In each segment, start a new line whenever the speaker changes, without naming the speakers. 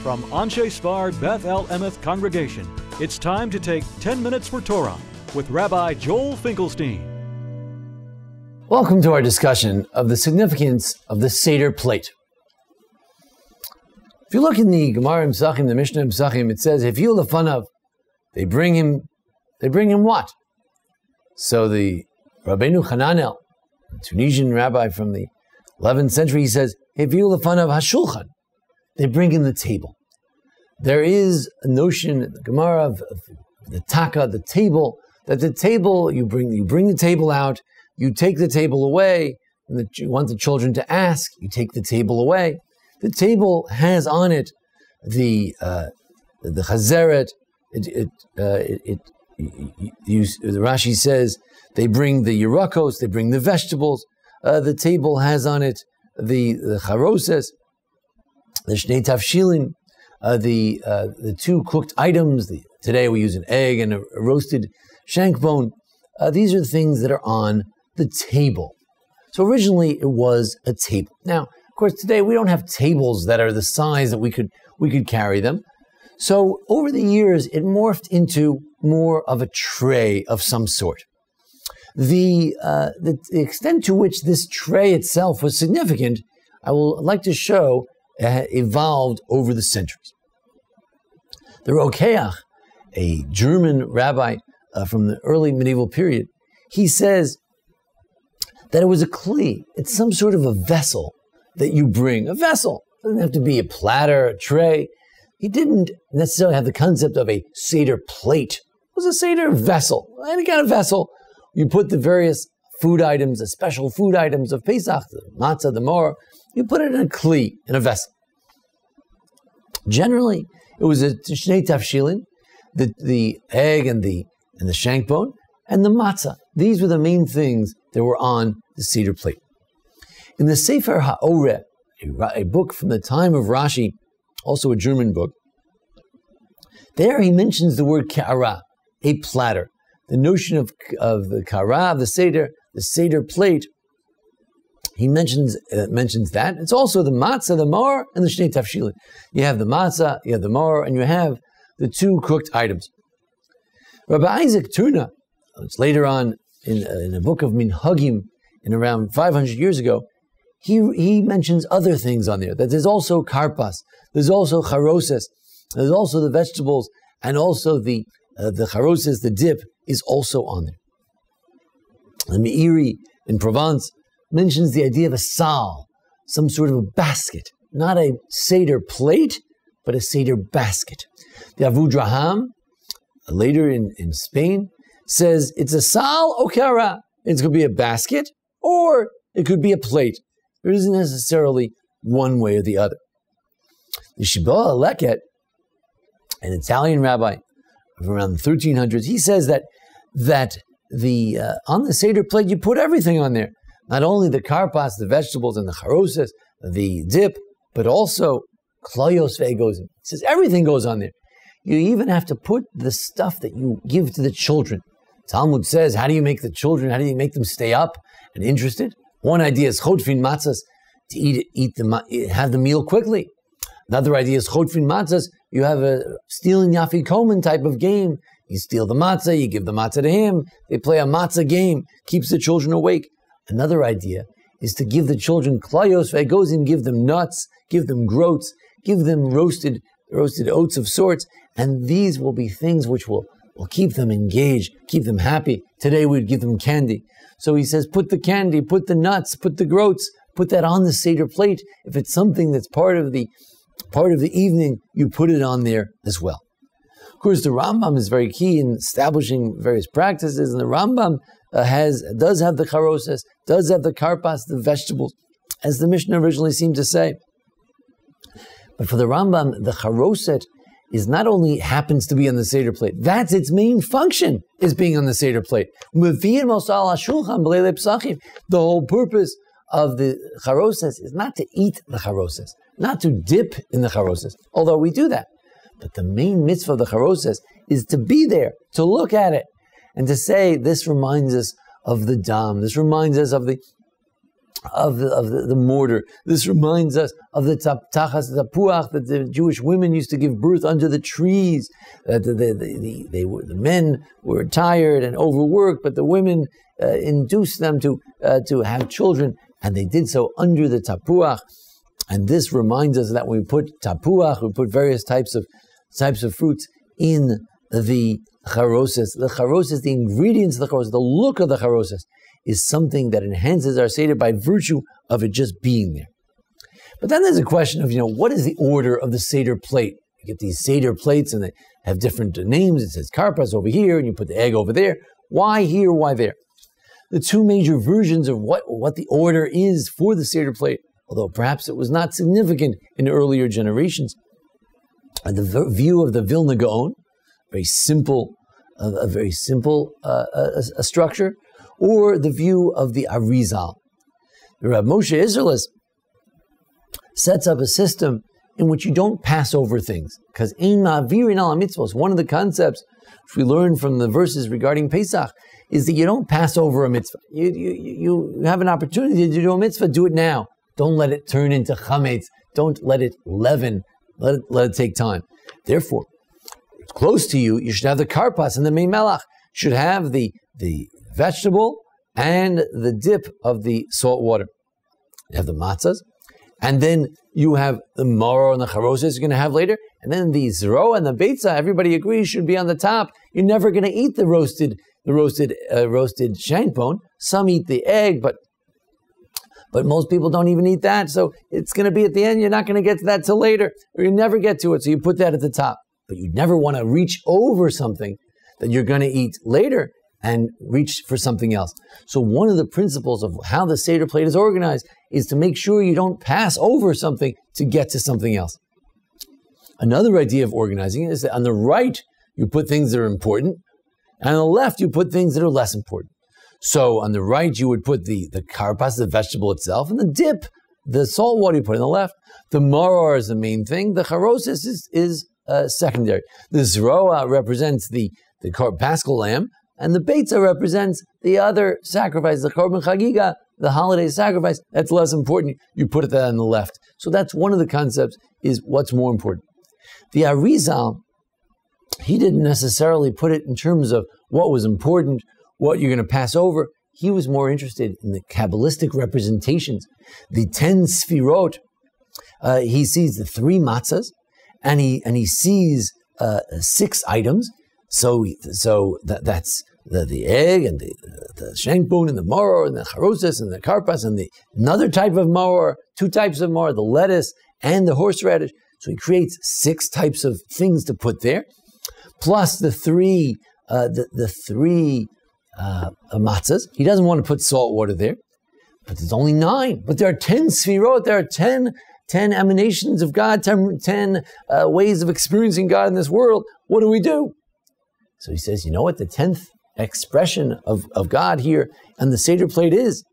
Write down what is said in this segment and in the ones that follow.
From Anshe Sfar Beth El Emeth Congregation, it's time to take 10 Minutes for Torah with Rabbi Joel Finkelstein.
Welcome to our discussion of the significance of the Seder Plate. If you look in the Gemara Psachim, the Mishnah Psachim, it says, "If you lefanav," they bring him what? So the Rabbeinu Hananel, a Tunisian rabbi from the 11th century, he says, "If you lefanav hashulchan," they bring him the table. There is a notion in the Gemara of the taka, the table, that the table, you bring the table out, you take the table away, and you want the children to ask, you take the table away. The table has on it the chazeret. The Rashi says they bring the yerakos, they bring the vegetables. The table has on it the charoses, the shnei tafshilin, the two cooked items. Today we use an egg and a roasted shank bone. These are the things that are on the table. So originally it was a table. Now, of course, today we don't have tables that are the size that we could carry them. So over the years, it morphed into more of a tray of some sort. The extent to which this tray itself was significant, I will like to show, evolved over the centuries. The Rokeach, a German rabbi from the early medieval period, he says that it was a kli. It's some sort of a vessel that you bring. A vessel. It doesn't have to be a platter, a tray. He didn't necessarily have the concept of a Seder plate. It was a Seder vessel, any kind of vessel. You put the various food items, the special food items of Pesach, the matzah, the maror, you put it in a kli, in a vessel. Generally, it was a shnei tafshilin, the egg and the shank bone, and the matzah. These were the main things that were on the Seder plate. In the Sefer HaOreh, a book from the time of Rashi, also a German book, there he mentions the word ka'ara, a platter. The notion of the ka'ara, of the Seder plate, he mentions that. It's also the matzah, the maror, and the shnei tafshilin. You have the matzah, you have the maror, and you have the two cooked items. Rabbi Isaac Turna, it's later on in a book of Minhagim, in around 500 years ago, he mentions other things on there. That there's also karpas, there's also charoses, there's also the vegetables, and also the charoses, the dip, is also on there. The Meiri in Provence mentions the idea of a sal, some sort of a basket, not a Seder plate, but a Seder basket. The Avudraham, later in Spain, says it's a sal o kara. It could be a basket or it could be a plate. There isn't necessarily one way or the other. The Shibboah Leket, an Italian rabbi of around the 1300s, he says that on the Seder plate you put everything on there. Not only the karpas, the vegetables, and the charoses, the dip, but also kloyos ve'egozim. It says everything goes on there. You even have to put the stuff that you give to the children. Talmud says, how do you make them stay up and interested? One idea is chodfin matzahs, to have the meal quickly. Another idea is chodfin matzahs, you have a stealing Yafi Koman type of game. You steal the matzah, you give the matzah to him, they play a matzah game, keeps the children awake. Another idea is to give the children klayos ve'egozim, give them nuts, give them groats, give them roasted oats of sorts, and these will be things which will keep them engaged, keep them happy. Today we'd give them candy. So he says, put the candy, put the nuts, put the groats, put that on the Seder plate. If it's something that's part of the evening, you put it on there as well. Of course, the Rambam is very key in establishing various practices, and the Rambam does have the charoses, does have the karpas, the vegetables, as the Mishnah originally seemed to say. But for the Rambam, the charoset is not only happens to be on the Seder plate, that's its main function, is being on the Seder plate. The whole purpose of the charoses is not to eat the charoses, not to dip in the charoses, although we do that. But the main mitzvah of the charoses is to be there, to look at it, and to say, this reminds us of the dam, this reminds us of the the mortar. This reminds us of the tachas tapuach that the Jewish women used to give birth under the trees. The men were tired and overworked, but the women induced them to have children, and they did so under the tapuach. And this reminds us that when we put tapuach, we put various types of fruits in the charoses. The charoses, the ingredients of the charoses, the look of the charoses, is something that enhances our Seder by virtue of it just being there. But then there's a question of, what is the order of the Seder plate? You get these Seder plates and they have different names. It says karpas over here and you put the egg over there. Why here, why there? The two major versions of what the order is for the Seder plate, although perhaps it was not significant in earlier generations, and the view of the Vilna Gaon, a very simple structure, or the view of the Arizal. The Rav Moshe Isserles sets up a system in which you don't pass over things. Because ein ma'avirin al mitzvos, one of the concepts which we learn from the verses regarding Pesach, is that you don't pass over a mitzvah. You have an opportunity to do a mitzvah, do it now. Don't let it turn into chametz. Don't let it leaven. Let it take time. Therefore, close to you, you should have the karpas and the mei melach. You should have the vegetable and the dip of the salt water. You have the matzahs, and then you have the maror and the charoses you're going to have later, and then the zero and the beitza, everybody agrees, should be on the top. You're never going to eat the roasted shank bone. Some eat the egg, but most people don't even eat that, so it's going to be at the end. You're not going to get to that till later, or you never get to it, so you put that at the top. But you never want to reach over something that you're going to eat later and reach for something else. So one of the principles of how the Seder plate is organized is to make sure you don't pass over something to get to something else. Another idea of organizing it is that on the right, you put things that are important, and on the left, you put things that are less important. So on the right, you would put the karpas, the vegetable itself, and the dip, the salt water, you put on the left. The maror is the main thing. The charoses is secondary. The zroa represents the paschal lamb, and the beitza represents the other sacrifice, the korban chagiga, the holiday sacrifice. That's less important. You put that on the left. So that's one of the concepts, is what's more important. The Arizal, he didn't necessarily put it in terms of what was important, what you're going to pass over. He was more interested in the Kabbalistic representations, the 10 sfirot. He sees the 3 matzahs, and he sees 6 items. So that's the egg and the shank bone and the maror and the charoses and the karpas and another type of maror, 2 types of maror, the lettuce and the horseradish. So he creates 6 types of things to put there, plus the 3 matzahs. He doesn't want to put salt water there, but there's only 9. But there are 10 sfirot. There are 10 emanations of God, 10 ways of experiencing God in this world. What do we do? So he says, you know what the 10th expression of God here on the Seder plate is?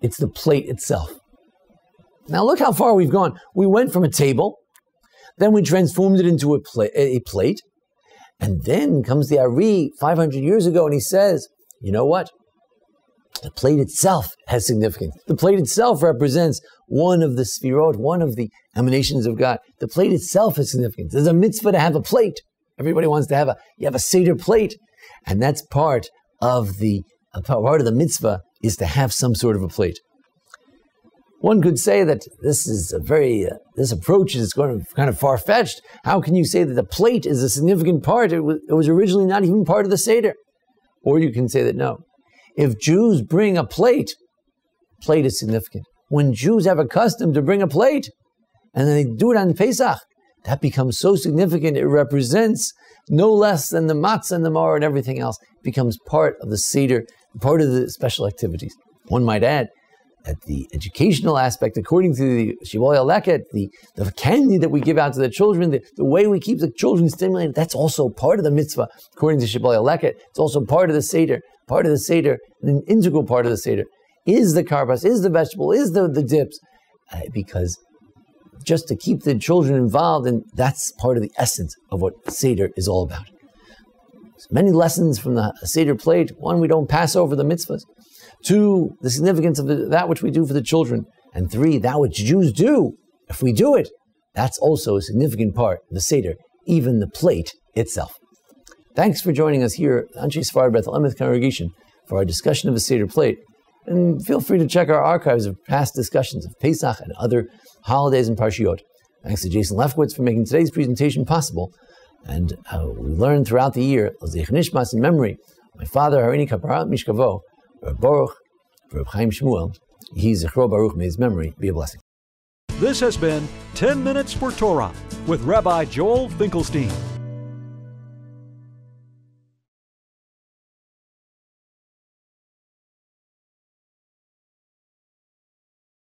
It's the plate itself. Now look how far we've gone. We went from a table, then we transformed it into a plate, and then comes the Ari 500 years ago, and he says, you know what? The plate itself has significance. The plate itself represents one of the sfirot, one of the emanations of God. The plate itself has significance. There's a mitzvah to have a plate. Everybody wants to have a Seder plate, and that's part of the mitzvah is to have some sort of a plate. One could say that this is this approach is kind of far-fetched. How can you say that the plate is a significant part? It was originally not even part of the Seder. Or you can say that no. If Jews bring a plate is significant. When Jews have a custom to bring a plate, and then they do it on Pesach, that becomes so significant, it represents no less than the matzah and the maror and everything else. It becomes part of the Seder, part of the special activities. One might add that the educational aspect, according to the Shibolei Leket, the candy that we give out to the children, the way we keep the children stimulated, that's also part of the mitzvah, according to Shibolei Leket. It's also part of the Seder. Part of the Seder, an integral part of the Seder, is the karpas, is the vegetable, is the dips, because just to keep the children involved, and that's part of the essence of what Seder is all about. There's many lessons from the Seder plate. One, we don't pass over the mitzvahs. 2, the significance of that which we do for the children. And 3, that which Jews do. If we do it, that's also a significant part of the Seder, even the plate itself. Thanks for joining us here at Anshe Sfard Beth El Emet Congregation for our discussion of the Seder Plate. And feel free to check our archives of past discussions of Pesach and other holidays and Parshiot. Thanks to Jason Lefkowitz for making today's presentation possible. And we learned throughout the year, L'zeich Nishmas in memory, my father, Harini Kaparat Mishkavo, Reb Baruch, Reb Chaim Shmuel, Yehi Zichro Baruch, may his memory be a blessing.
This has been 10 Minutes for Torah with Rabbi Joel Finkelstein.